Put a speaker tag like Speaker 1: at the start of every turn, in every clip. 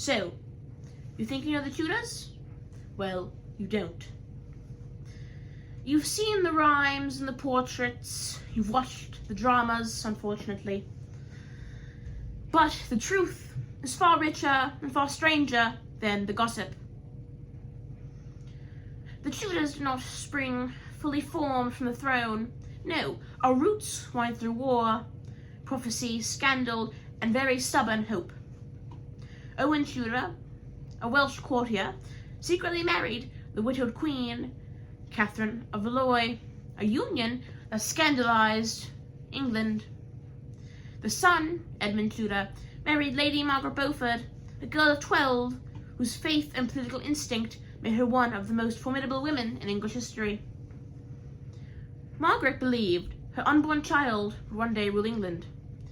Speaker 1: So, you think you know the Tudors? Well, you don't. You've seen the rhymes and the portraits, you've watched the dramas, unfortunately. But the truth is far richer and far stranger than the gossip. The Tudors did not spring fully formed from the throne. No, our roots wind through war, prophecy, scandal, and very stubborn hope. Owen Tudor, a Welsh courtier, secretly married the widowed queen, Catherine of Valois, a union that scandalized England. The son, Edmund Tudor, married Lady Margaret Beaufort, a girl of 12, whose faith and political instinct made her one of the most formidable women in English history. Margaret believed her unborn child would one day rule England.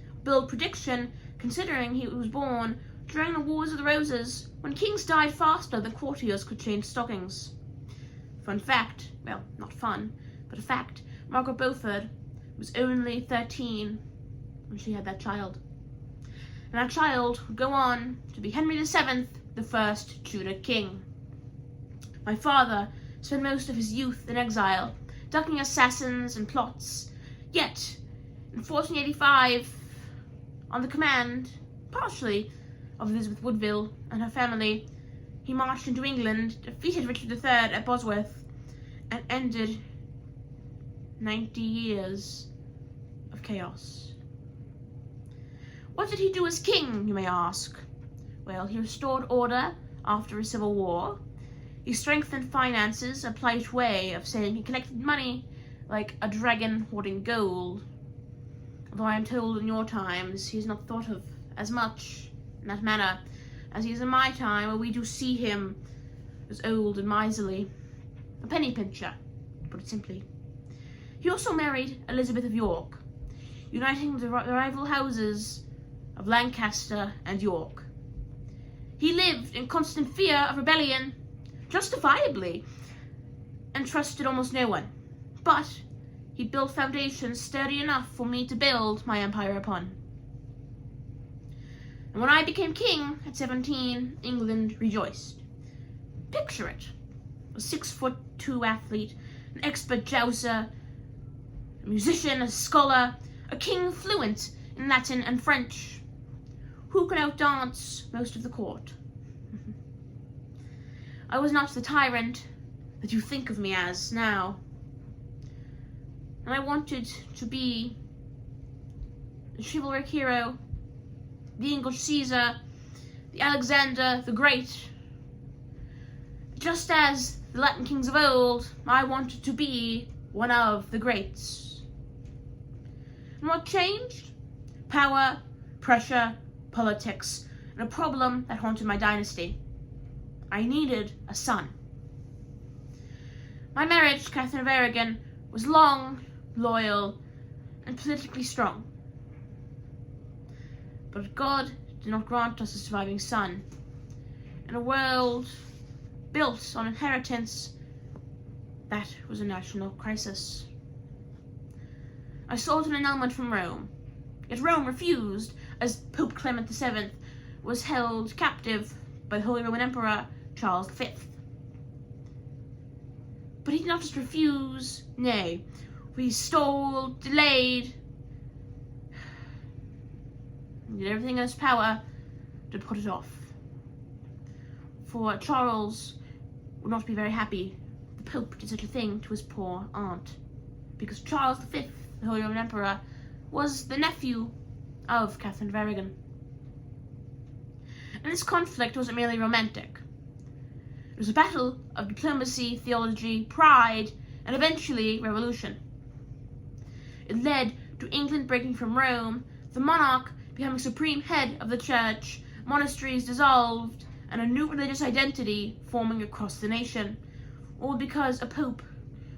Speaker 1: A bold prediction, considering he was born during the Wars of the Roses, when kings died faster than courtiers could change stockings. Fun fact, well, not fun, but a fact, Margaret Beaufort was only 13 when she had that child. And that child would go on to be Henry VII, the first Tudor king. My father spent most of his youth in exile, ducking assassins and plots. Yet, in 1485, on the command, partially, of Elizabeth Woodville and her family, he marched into England, defeated Richard III at Bosworth, and ended 90 years of chaos. What did he do as king, you may ask? Well, he restored order after a civil war. He strengthened finances, a polite way of saying he collected money like a dragon hoarding gold. Although I am told in your times he is not thought of as much in that manner as he is in my time, where we do see him as old and miserly. A penny pincher, to put it simply. He also married Elizabeth of York, uniting the rival houses of Lancaster and York. He lived in constant fear of rebellion, justifiably, and trusted almost no one. But he built foundations sturdy enough for me to build my empire upon. And when I became king at 17, England rejoiced. Picture it. A 6'2" athlete, an expert jouster, a musician, a scholar, a king fluent in Latin and French. Who could outdance most of the court? I was not the tyrant that you think of me as now. And I wanted to be a chivalric hero, the English Caesar, the Alexander the Great. Just as the Latin kings of old, I wanted to be one of the greats. And what changed? Power, pressure, politics, and a problem that haunted my dynasty. I needed a son. My marriage to Catherine of Aragon was long, loyal, and politically strong. But God did not grant us a surviving son. In a world built on inheritance, that was a national crisis. I sought an annulment from Rome, yet Rome refused, as Pope Clement VII was held captive by the Holy Roman Emperor Charles V. But he did not just refuse, nay, he stalled, delayed, and did everything in his power to put it off. For Charles would not be very happy the Pope did such a thing to his poor aunt, because Charles V, the Holy Roman Emperor, was the nephew of Catherine of Aragon. And this conflict wasn't merely romantic. It was a battle of diplomacy, theology, pride, and eventually revolution. It led to England breaking from Rome, the monarch becoming supreme head of the church, monasteries dissolved, and a new religious identity forming across the nation, all because a pope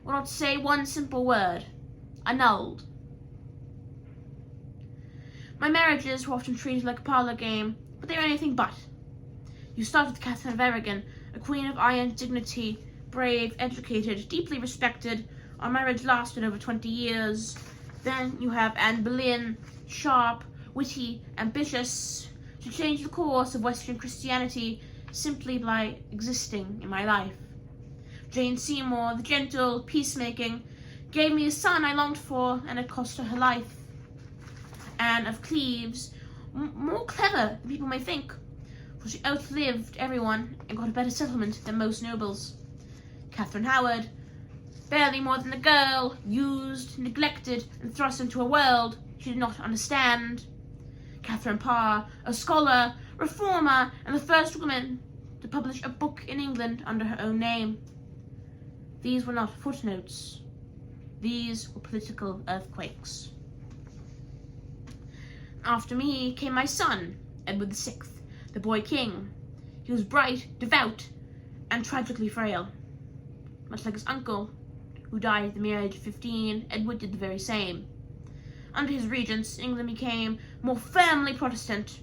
Speaker 1: would not say one simple word: annulled. My marriages were often treated like a parlor game, but they were anything but. You start with Catherine of Aragon, a queen of iron dignity, brave, educated, deeply respected. Our marriage lasted over 20 years. Then you have Anne Boleyn, sharp, witty, ambitious. to change the course of Western Christianity simply by existing in my life. Jane Seymour, the gentle, peacemaking, gave me a son I longed for, and it cost her life. Anne of Cleves, more clever than people may think, for she outlived everyone and got a better settlement than most nobles. Catherine Howard, barely more than a girl, used, neglected, and thrust into a world she did not understand. Catherine Parr, a scholar, reformer, and the first woman to publish a book in England under her own name. These were not footnotes. These were political earthquakes. After me came my son, Edward VI, the boy king. He was bright, devout, and tragically frail. Much like his uncle, who died at the mere age of 15, Edward did the very same. Under his regents, England became more firmly Protestant.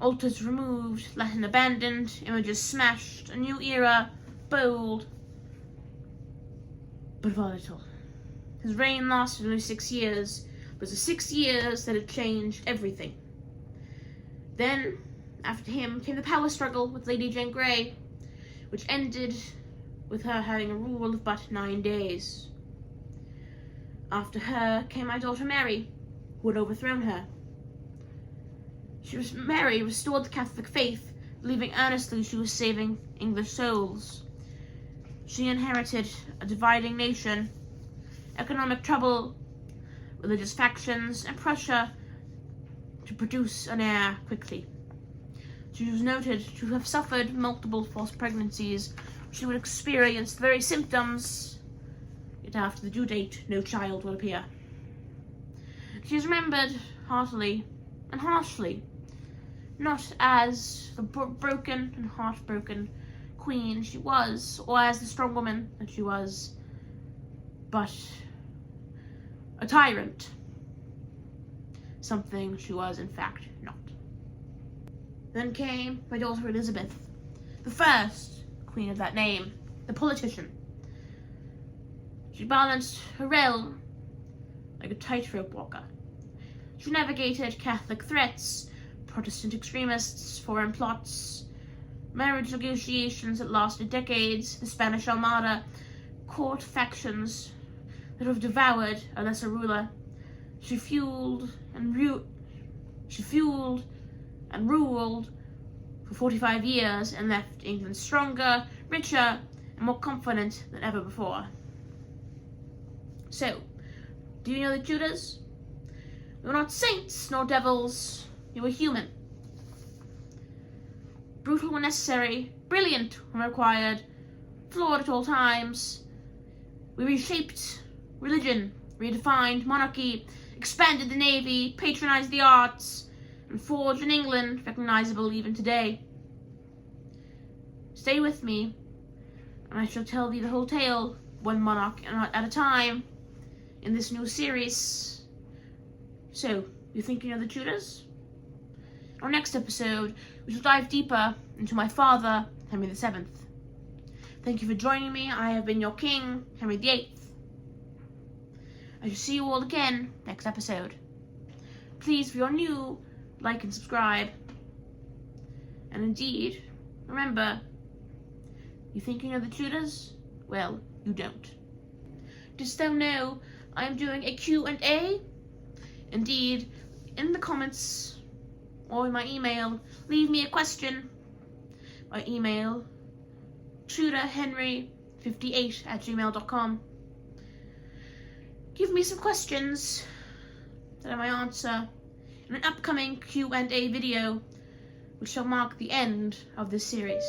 Speaker 1: Altars removed, Latin abandoned, images smashed, a new era, bold, but volatile. His reign lasted only 6 years, but the 6 years that had changed everything. Then, after him, came the power struggle with Lady Jane Grey, which ended with her having a rule of but 9 days. After her came my daughter Mary, who had overthrown her. Mary restored the Catholic faith, believing earnestly she was saving English souls. She inherited a dividing nation, economic trouble, religious factions, and pressure to produce an heir quickly. She was noted to have suffered multiple false pregnancies. She would experience the very symptoms, yet after the due date, no child will appear. She is remembered heartily and harshly, not as the broken and heartbroken queen she was, or as the strong woman that she was, but a tyrant, something she was in fact not. Then came my daughter Elizabeth, the first queen of that name, the politician. She balanced her realm like a tightrope walker. She navigated Catholic threats, Protestant extremists, foreign plots, marriage negotiations that lasted decades, the Spanish Armada, court factions that have devoured a lesser ruler. She fueled and ruled for 45 years and left England stronger, richer, and more confident than ever before. So, do you know the Tudors? We were not saints nor devils, we were human. Brutal when necessary, brilliant when required, flawed at all times. We reshaped religion, redefined monarchy, expanded the navy, patronized the arts, and forged an England recognizable even today. Stay with me, and I shall tell thee the whole tale, one monarch at a time, in this new series. So, you think you know the Tudors? In our next episode, we shall dive deeper into my father, Henry VII. Thank you for joining me. I have been your king, Henry VIII. I shall see you all again next episode. Please, if you're new, like and subscribe. And indeed, remember, you think you know the Tudors? Well, you don't. Just so know, I am doing a Q&A. Indeed, in the comments or in my email, leave me a question. My email, tudorhenry58@gmail.com. Give me some questions that I might answer in an upcoming Q&A video, which shall mark the end of this series.